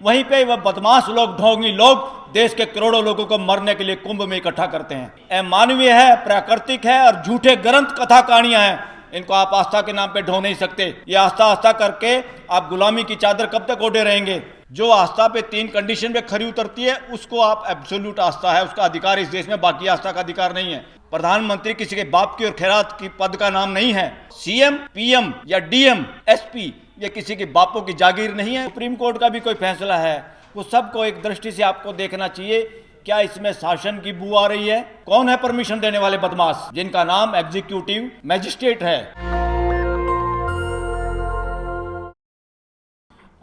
वहीं पे वह बदमाश लोग, ढोंगी लोग देश के करोड़ों लोगों को मरने के लिए कुंभ में इकट्ठा करते हैं। अमानवीय है, प्राकृतिक है और झूठे ग्रंथ कथा कहानियां हैं। इनको आप आस्था के नाम पे ढो नहीं सकते। ये आस्था आस्था करके आप गुलामी की चादर कब तक ओढ़े रहेंगे? जो आस्था पे 3 कंडीशन पे खरी उतरती है उसको आप एब्सोल्यूट आस्था है, उसका अधिकार इस देश में, बाकी आस्था का अधिकार नहीं है। प्रधानमंत्री किसी के बाप की और खैरात की पद का नाम नहीं है। सीएम, पीएम या डीएम, एसपी ये किसी के बापों की जागीर नहीं है। सुप्रीम कोर्ट का भी कोई फैसला है, वो सबको एक दृष्टि से आपको देखना चाहिए। क्या इसमें शासन की बू आ रही है? कौन है परमिशन देने वाले बदमाश जिनका नाम एग्जीक्यूटिव मैजिस्ट्रेट है?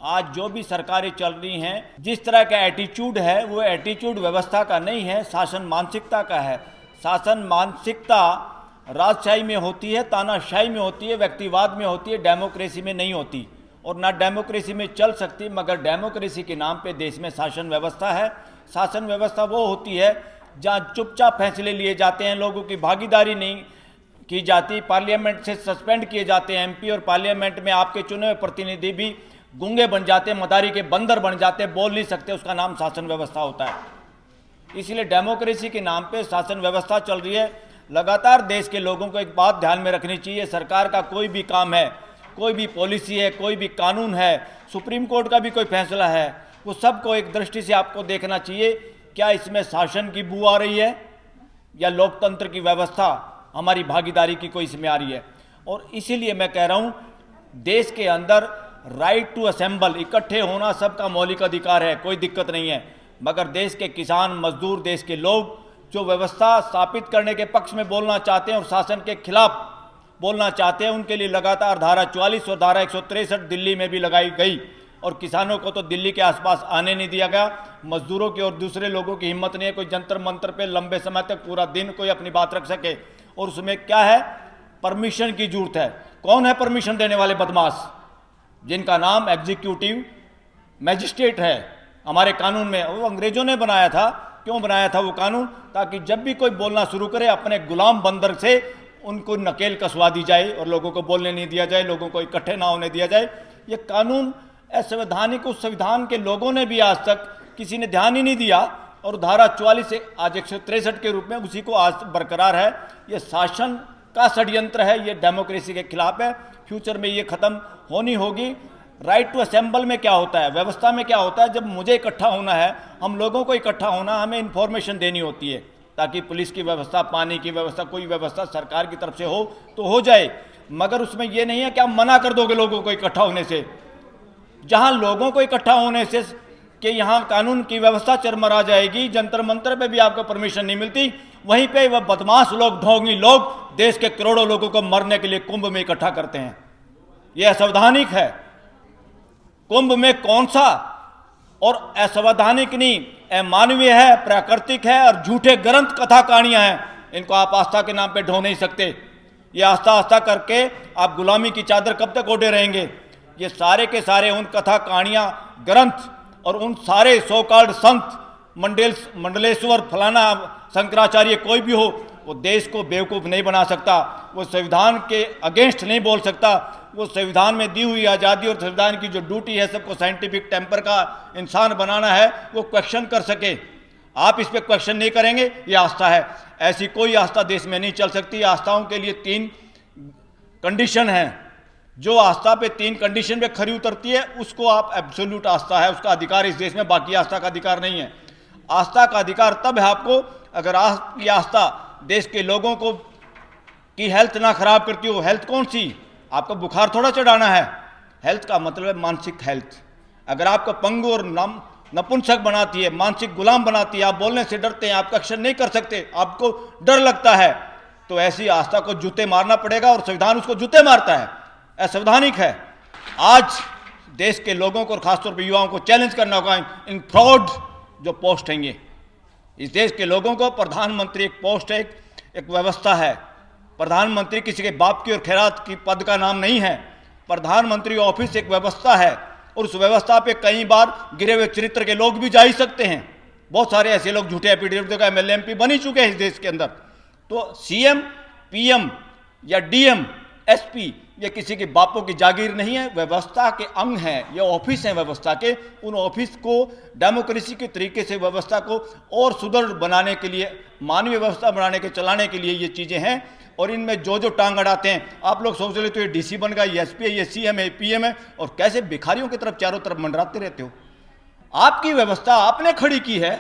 आज जो भी सरकारें चल रही हैं, जिस तरह का एटीट्यूड है वो एटीट्यूड व्यवस्था का नहीं है, शासन मानसिकता का है। शासन मानसिकता राजशाही में होती है, तानाशाही में होती है, व्यक्तिवाद में होती है, डेमोक्रेसी में नहीं होती और ना डेमोक्रेसी में चल सकती। मगर डेमोक्रेसी के नाम पे देश में शासन व्यवस्था है। शासन व्यवस्था वो होती है जहाँ चुपचाप फैसले लिए जाते हैं, लोगों की भागीदारी नहीं की जाती, पार्लियामेंट से सस्पेंड किए जाते हैं एमपी और पार्लियामेंट में आपके चुने हुए प्रतिनिधि भी गूंगे बन जाते, मदारी के बंदर बन जाते, बोल नहीं सकते। उसका नाम शासन व्यवस्था होता है। इसलिए डेमोक्रेसी के नाम पे शासन व्यवस्था चल रही है। लगातार देश के लोगों को एक बात ध्यान में रखनी चाहिए, सरकार का कोई भी काम है, कोई भी पॉलिसी है, कोई भी कानून है, सुप्रीम कोर्ट का भी कोई फैसला है, वो सबको एक दृष्टि से आपको देखना चाहिए। क्या इसमें शासन की बू आ रही है या लोकतंत्र की व्यवस्था, हमारी भागीदारी की कोई इसमें आ रही है? और इसीलिए मैं कह रहा हूँ, देश के अंदर राइट टू असेंबल, इकट्ठे होना सबका मौलिक अधिकार है, कोई दिक्कत नहीं है। मगर देश के किसान, मजदूर, देश के लोग जो व्यवस्था स्थापित करने के पक्ष में बोलना चाहते हैं और शासन के खिलाफ बोलना चाहते हैं, उनके लिए लगातार धारा 44 और धारा 163 दिल्ली में भी लगाई गई और किसानों को तो दिल्ली के आसपास आने नहीं दिया गया। मजदूरों की और दूसरे लोगों की हिम्मत नहीं है कोई जंतर मंतर पे लंबे समय तक पूरा दिन कोई अपनी बात रख सके। और उसमें क्या है? परमिशन की जरूरत है। कौन है परमिशन देने वाले बदमाश जिनका नाम एग्जीक्यूटिव मैजिस्ट्रेट है? हमारे कानून में वो अंग्रेजों ने बनाया था। क्यों बनाया था वो कानून? ताकि जब भी कोई बोलना शुरू करे अपने गुलाम बंदर से उनको नकेल कसवा दी जाए और लोगों को बोलने नहीं दिया जाए, लोगों को इकट्ठे ना होने दिया जाए। ये कानून असंवैधानिक, उस संविधान के लोगों ने भी आज तक किसी ने ध्यान ही नहीं दिया और धारा 44 से आज 163 के रूप में उसी को आज बरकरार है। ये शासन का षड्यंत्र है, ये डेमोक्रेसी के खिलाफ है। फ्यूचर में ये खत्म होनी होगी। राइट टू असेंबल में क्या होता है, व्यवस्था में क्या होता है? जब मुझे इकट्ठा होना है, हम लोगों को इकट्ठा होना, हमें इन्फॉर्मेशन देनी होती है ताकि पुलिस की व्यवस्था, पानी की व्यवस्था, कोई व्यवस्था सरकार की तरफ से हो तो हो जाए। मगर उसमें यह नहीं है कि आप मना कर दोगे लोगों को इकट्ठा होने से। जहां लोगों को इकट्ठा होने से कि यहां कानून की व्यवस्था चरमरा जाएगी, जंतर मंतर पे भी आपको परमिशन नहीं मिलती, वहीं पे वह बदमाश लोग, ढोंगी लोग देश के करोड़ों लोगों को मरने के लिए कुंभ में इकट्ठा करते हैं। यह असंवैधानिक है। कुंभ में कौन सा? और असंवैधानिक नहीं, अमानवीय है, प्राकृतिक है और झूठे ग्रंथ कथा कहानियां हैं। इनको आप आस्था के नाम पे ढो नहीं सकते। ये आस्था आस्था करके आप गुलामी की चादर कब तक ओढ़े रहेंगे? ये सारे के सारे उन कथा कहानियां, ग्रंथ और उन सारे सो कॉल्ड संत, मंडलेश्वर, फलाना, शंकराचार्य, कोई भी हो, वो देश को बेवकूफ़ नहीं बना सकता। वो संविधान के अगेंस्ट नहीं बोल सकता। वो संविधान में दी हुई आज़ादी और संविधान की जो ड्यूटी है सबको साइंटिफिक टेम्पर का इंसान बनाना है, वो क्वेश्चन कर सके। आप इस पर क्वेश्चन नहीं करेंगे, ये आस्था है। ऐसी कोई आस्था देश में नहीं चल सकती। आस्थाओं के लिए 3 कंडीशन हैं। जो आस्था पे 3 कंडीशन पे खरी उतरती है उसको आप एब्सोल्यूट आस्था है, उसका अधिकार इस देश में, बाकी आस्था का अधिकार नहीं है। आस्था का अधिकार तब है आपको अगर आपकी आस्था देश के लोगों को की हेल्थ ना खराब करती हो। हेल्थ कौन सी? आपको बुखार थोड़ा चढ़ाना है। हेल्थ का मतलब है मानसिक हेल्थ। अगर आपको पंगु और नपुंसक बनाती है, मानसिक गुलाम बनाती है, आप बोलने से डरते हैं, आप क्वेश्चन नहीं कर सकते, आपको डर लगता है, तो ऐसी आस्था को जूते मारना पड़ेगा और संविधान उसको जूते मारता है। असंवैधानिक है। आज देश के लोगों को और खासतौर पर युवाओं को चैलेंज करना होगा इन फ्रॉड जो पोस्ट हैं। ये इस देश के लोगों को, प्रधानमंत्री एक पोस्ट है, एक व्यवस्था है। प्रधानमंत्री किसी के बाप की और खैरात की पद का नाम नहीं है। प्रधानमंत्री ऑफिस एक व्यवस्था है और उस व्यवस्था पे कई बार गिरे हुए चरित्र के लोग भी जा ही सकते हैं। बहुत सारे ऐसे लोग झूठे एफिडेविट का एमएलए एमपी बन ही चुके हैं इस देश के अंदर। तो सीएम, पीएम या डीएम, एसपी ये किसी के बापों की जागीर नहीं है, व्यवस्था के अंग हैं, ये ऑफिस हैं व्यवस्था के। उन ऑफिस को डेमोक्रेसी के तरीके से व्यवस्था को और सुदृढ़ बनाने के लिए, मानवीय व्यवस्था बनाने के चलाने के लिए ये चीज़ें हैं। और इनमें जो जो टांग अड़ाते हैं, आप लोग सोच रहे तो ये डीसी बन गया, ये एसपी है, ये सीएम है, पीएम है, और कैसे भिखारियों की तरफ चारों तरफ मंडराते रहते हो। आपकी व्यवस्था आपने खड़ी की है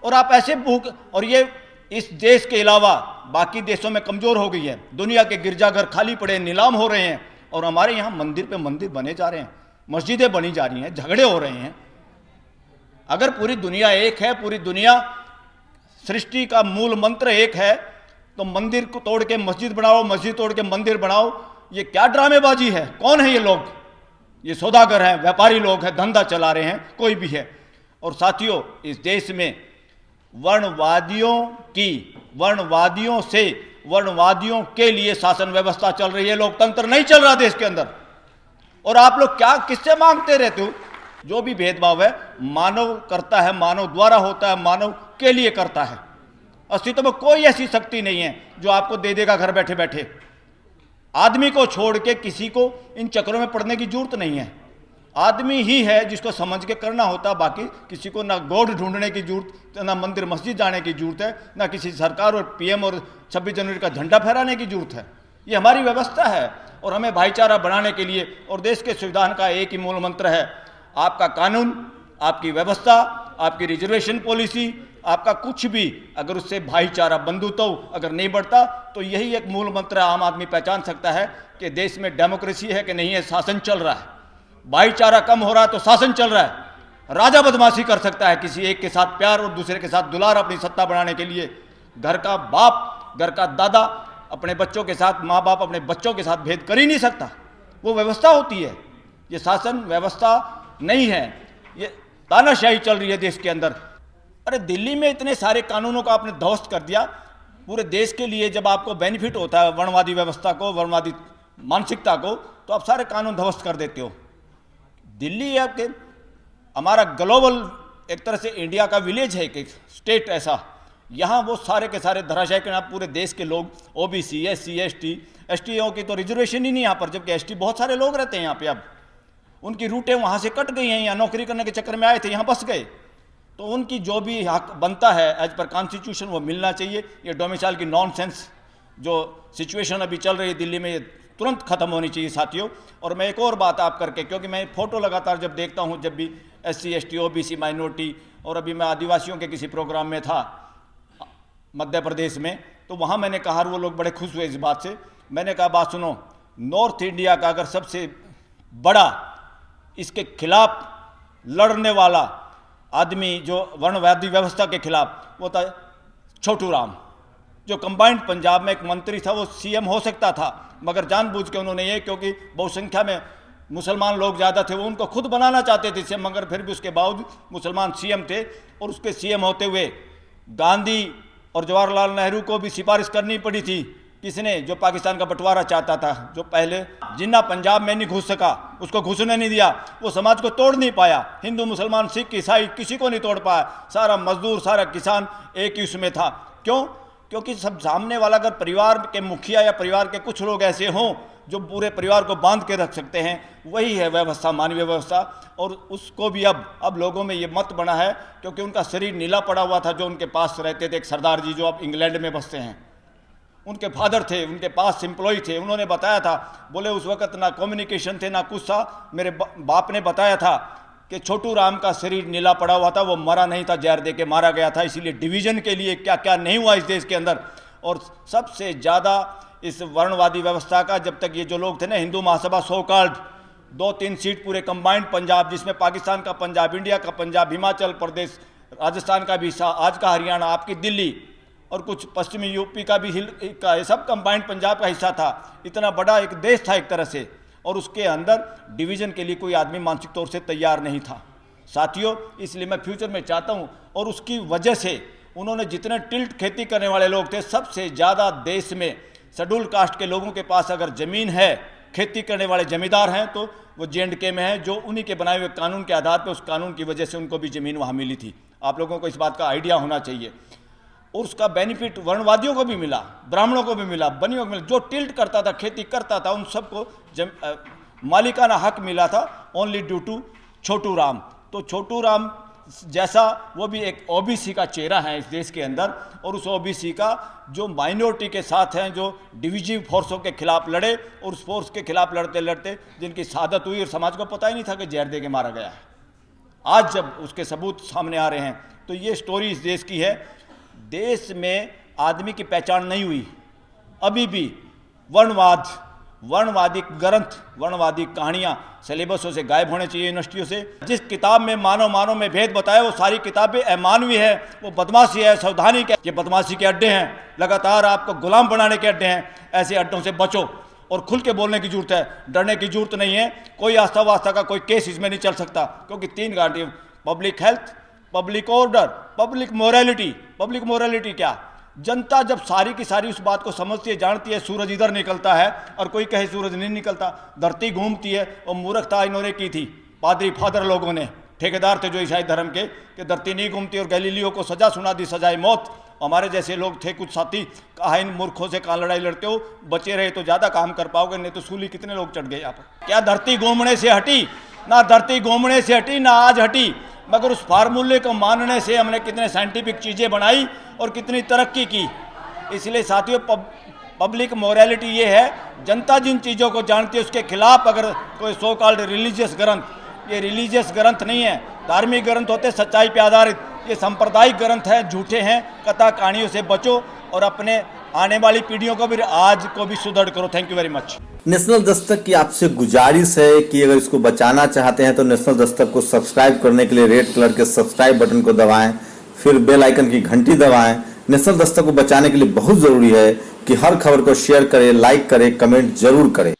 और आप ऐसे भूख, और ये इस देश के अलावा बाकी देशों में कमज़ोर हो गई है। दुनिया के गिरजाघर खाली पड़े, नीलाम हो रहे हैं, और हमारे यहाँ मंदिर पे मंदिर बने जा रहे हैं, मस्जिदें बनी जा रही हैं, झगड़े हो रहे हैं। अगर पूरी दुनिया एक है, पूरी दुनिया सृष्टि का मूल मंत्र एक है, तो मंदिर को तोड़ के मस्जिद बनाओ, मस्जिद तोड़ के मंदिर बनाओ, ये क्या ड्रामेबाजी है? कौन है ये लोग? ये सौदागर हैं, व्यापारी लोग हैं, धंधा चला रहे हैं, कोई भी है। और साथियों, इस देश में वर्णवादियों से वर्णवादियों के लिए शासन व्यवस्था चल रही है, लोकतंत्र नहीं चल रहा देश के अंदर। और आप लोग क्या किससे मांगते रहते हो? जो भी भेदभाव है मानव करता है, मानव द्वारा होता है, मानव के लिए करता है। अस्तित्व में कोई ऐसी शक्ति नहीं है जो आपको दे देगा घर बैठे बैठे। आदमी को छोड़ के किसी को इन चक्रों में पड़ने की जरूरत नहीं है। आदमी ही है जिसको समझ के करना होता, बाकी किसी को ना गॉड ढूंढने की जरूरत, ना मंदिर मस्जिद जाने की जरूरत है, ना किसी सरकार और पीएम और 26 जनवरी का झंडा फहराने की जरूरत है। ये हमारी व्यवस्था है और हमें भाईचारा बढ़ाने के लिए, और देश के संविधान का एक ही मूल मंत्र है, आपका कानून, आपकी व्यवस्था, आपकी रिजर्वेशन पॉलिसी, आपका कुछ भी अगर उससे भाईचारा बंधुत्व अगर नहीं बढ़ता, तो यही एक मूल मंत्र आम आदमी पहचान सकता है कि देश में डेमोक्रेसी है कि नहीं है, शासन चल रहा है। भाईचारा कम हो रहा है तो शासन चल रहा है। राजा बदमाशी कर सकता है, किसी एक के साथ प्यार और दूसरे के साथ दुलार अपनी सत्ता बढ़ाने के लिए। घर का बाप, घर का दादा अपने बच्चों के साथ, माँ बाप अपने बच्चों के साथ भेद कर ही नहीं सकता। वो व्यवस्था होती है, ये शासन व्यवस्था नहीं है, ये तानाशाही चल रही है देश के अंदर। अरे दिल्ली में इतने सारे कानूनों को आपने ध्वस्त कर दिया पूरे देश के लिए। जब आपको बेनिफिट होता है वर्णवादी व्यवस्था को, वर्णवादी मानसिकता को, तो आप सारे कानून ध्वस्त कर देते हो। दिल्ली है आपके, हमारा ग्लोबल एक तरह से इंडिया का विलेज है, एक स्टेट ऐसा, यहाँ वो सारे के सारे धराशायी के नाम पूरे देश के लोग, ओबीसी, एससी, एसटीओ की तो रिजर्वेशन ही नहीं यहाँ पर, जबकि एसटी बहुत सारे लोग रहते हैं यहाँ पे। अब उनकी रूटें वहाँ से कट गई हैं, यहाँ नौकरी करने के चक्कर में आए थे, यहाँ बस गए, तो उनकी जो भी हक बनता है एज पर कॉन्स्टिट्यूशन वो मिलना चाहिए। ये डोमिसाइल की नॉनसेंस जो सिचुएशन अभी चल रही है दिल्ली में, ये तुरंत खत्म होनी चाहिए साथियों। और मैं एक और बात आप करके, क्योंकि मैं फोटो लगातार जब देखता हूँ, जब भी एससी, एसटी, ओबीसी, माइनॉरिटी, और अभी मैं आदिवासियों के किसी प्रोग्राम में था मध्य प्रदेश में, तो वहाँ मैंने कहा, वो लोग बड़े खुश हुए इस बात से। मैंने कहा, बात सुनो, नॉर्थ इंडिया का अगर सबसे बड़ा इसके खिलाफ लड़ने वाला आदमी जो वर्णवादी व्यवस्था के खिलाफ, वो था छोटू राम, जो कंबाइंड पंजाब में एक मंत्री था। वो सीएम हो सकता था, मगर जानबूझ के उन्होंने ये, क्योंकि बहुसंख्या में मुसलमान लोग ज़्यादा थे, वो उनको खुद बनाना चाहते थे सीएम, मगर फिर भी उसके बावजूद मुसलमान सीएम थे। और उसके सीएम होते हुए गांधी और जवाहरलाल नेहरू को भी सिफारिश करनी पड़ी थी। किसने? जो पाकिस्तान का बंटवारा चाहता था, जो पहले जिन्ना पंजाब में नहीं घुस सका, उसको घुसने नहीं दिया, वो समाज को तोड़ नहीं पाया। हिंदू, मुसलमान, सिख, ईसाई किसी को नहीं तोड़ पाया, सारा मजदूर, सारा किसान एक ही उसमें था। क्यों? क्योंकि सब सामने वाला अगर परिवार के मुखिया या परिवार के कुछ लोग ऐसे हों जो पूरे परिवार को बांध के रख सकते हैं, वही है व्यवस्था, मानवीय व्यवस्था। और उसको भी अब लोगों में ये मत बना है, क्योंकि उनका शरीर नीला पड़ा हुआ था। जो उनके पास रहते थे, एक सरदार जी जो अब इंग्लैंड में बसते हैं, उनके फादर थे, उनके पास एम्प्लॉय थे, उन्होंने बताया था, बोले उस वक्त ना कम्युनिकेशन थे ना कुछ था। मेरे बाप ने बताया था कि छोटू राम का शरीर नीला पड़ा हुआ था, वो मरा नहीं था, जहर दे के मारा गया था। इसीलिए डिवीजन के लिए क्या क्या नहीं हुआ इस देश के अंदर। और सबसे ज़्यादा इस वर्णवादी व्यवस्था का, जब तक ये जो लोग थे ना, Hindu Mahasabha so called, 2-3 seat पूरे कंबाइंड पंजाब, जिसमें पाकिस्तान का पंजाब, इंडिया का पंजाब, हिमाचल प्रदेश, राजस्थान का भी हिस्सा, आज का हरियाणा, आपकी दिल्ली और कुछ पश्चिमी यूपी का भी ये सब कंबाइंड पंजाब का हिस्सा था। इतना बड़ा एक देश था एक तरह से, और उसके अंदर डिवीज़न के लिए कोई आदमी मानसिक तौर से तैयार नहीं था साथियों। इसलिए मैं फ्यूचर में चाहता हूँ, और उसकी वजह से उन्होंने जितने टिल्ट खेती करने वाले लोग थे, सबसे ज़्यादा देश में शेड्यूल कास्ट के लोगों के पास अगर ज़मीन है, खेती करने वाले जमींदार हैं, तो वो J&K में है, जो उन्हीं के बनाए हुए कानून के आधार पर, उस कानून की वजह से उनको भी ज़मीन वहाँ मिली थी। आप लोगों को इस बात का आइडिया होना चाहिए। और उसका बेनिफिट वर्णवादियों को भी मिला, ब्राह्मणों को भी मिला, बनियों को मिला। जो टिल्ट करता था, खेती करता था, उन सबको मालिकाना हक मिला था only due to Chhotu Ram. तो छोटू राम जैसा वो भी एक ओबीसी का चेहरा है इस देश के अंदर, और उस ओबीसी का जो माइनॉरिटी के साथ हैं, जो डिविजिव फोर्सों के खिलाफ लड़े, और उस फोर्स के खिलाफ लड़ते लड़ते जिनकी शहादत हुई और समाज को पता ही नहीं था कि जहर दे के मारा गया है। आज जब उसके सबूत सामने आ रहे हैं तो ये स्टोरी इस देश की है। देश में आदमी की पहचान नहीं हुई अभी भी। वर्णवादी ग्रंथ, वर्णवादी कहानियाँ सिलेबसों से गायब होने चाहिए यूनिवर्सिटियों से। जिस किताब में मानव में भेद बताया वो सारी किताबें अमानवीय है, वो बदमाशी है, सावधानी के ये बदमाशी के अड्डे हैं, लगातार आपको गुलाम बनाने के अड्डे हैं। ऐसे अड्डों से बचो और खुल के बोलने की जरूरत है, डरने की जरूरत नहीं है। कोई आस्था वास्ता का कोई केस इसमें नहीं चल सकता, क्योंकि 3 guarantee: public health, public order, public morality. Public morality क्या? जनता जब सारी की सारी उस बात को समझती है, जानती है सूरज इधर निकलता है और कोई कहे सूरज नहीं निकलता, धरती घूमती है, और मूर्खता इन्होंने की थी पादरी फादर लोगों ने, ठेकेदार थे जो ईसाई धर्म के, कि धरती नहीं घूमती, और गैलीलियो को सजा सुना दी, सजाए मौत। हमारे जैसे लोग थे कुछ साथी, कहा इन मूर्खों से कहाँ लड़ाई लड़ते हो, बचे रहे तो ज़्यादा काम कर पाओगे, नहीं तो सूली कितने लोग चढ़ गए यहाँ पर। क्या धरती घूमने से हटी? ना धरती घूमने से हटी, ना आज हटी, मगर उस फार्मूले को मानने से हमने कितने साइंटिफिक चीज़ें बनाई और कितनी तरक्की की। इसलिए साथियों, पब्लिक मोरालिटी ये है, जनता जिन चीज़ों को जानती है उसके खिलाफ अगर कोई सो कॉल्ड रिलीजियस ग्रंथ, ये रिलीजियस ग्रंथ नहीं है, धार्मिक ग्रंथ होते सच्चाई पे आधारित, ये सांप्रदायिक ग्रंथ हैं, झूठे हैं। कथा कहानियों से बचो और अपने आने वाली पीढ़ियों को भी, आज को भी सुदृढ़ करो। Thank you very much. National Dastak की आपसे गुजारिश है कि अगर इसको बचाना चाहते हैं तो नेशनल दस्तक को सब्सक्राइब करने के लिए रेड कलर के सब्सक्राइब बटन को दबाएं, फिर बेल आइकन की घंटी दबाएं। नेशनल दस्तक को बचाने के लिए बहुत जरूरी है कि हर खबर को शेयर करें, लाइक करें, कमेंट जरूर करें।